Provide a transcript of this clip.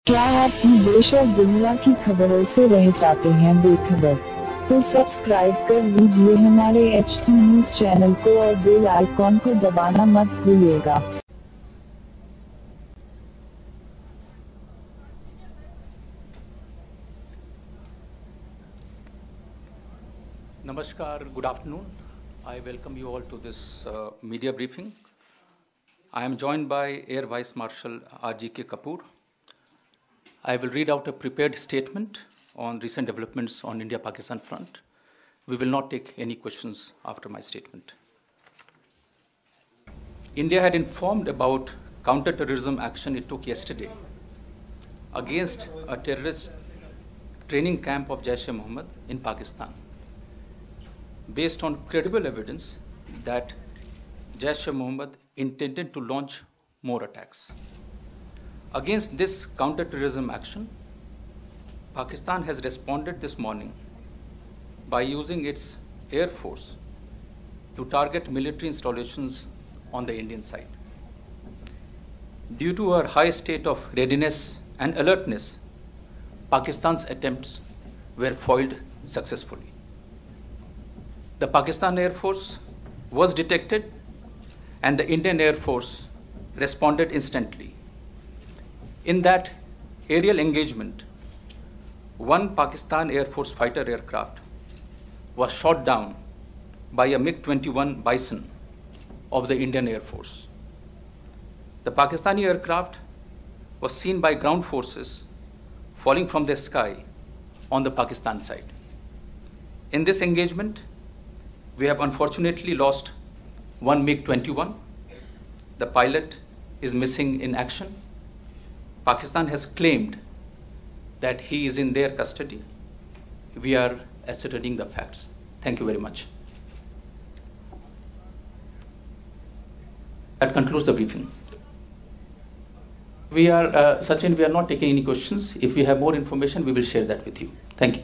क्या आप भी देश और दुनिया की खबरों से रह जाते हैं बेखबर? तो सब्सक्राइब कर लीजिए हमारे HT न्यूज चैनल को और बेल आइकॉन को दबाना मत भूलिएगा। Namaskar, good afternoon. I welcome you all to this media briefing. I am joined by Air Vice Marshal R.G.K. Kapoor. I will read out a prepared statement on recent developments on India-Pakistan front. We will not take any questions after my statement. India had informed about counter-terrorism action it took yesterday against a terrorist training camp of Jaish-e-Mohammed in Pakistan, based on credible evidence that Jaish-e-Mohammed intended to launch more attacks. Against this counter-terrorism action, Pakistan has responded this morning by using its Air Force to target military installations on the Indian side. Due to our high state of readiness and alertness, Pakistan's attempts were foiled successfully. The Pakistan Air Force was detected and the Indian Air Force responded instantly. In that aerial engagement, one Pakistan Air Force fighter aircraft was shot down by a MiG-21 Bison of the Indian Air Force. The Pakistani aircraft was seen by ground forces falling from the sky on the Pakistan side. In this engagement, we have unfortunately lost one MiG-21. The pilot is missing in action. Pakistan has claimed that he is in their custody. We are ascertaining the facts. Thank you very much. That concludes the briefing. Sachin, we are not taking any questions. If we have more information, we will share that with you. Thank you.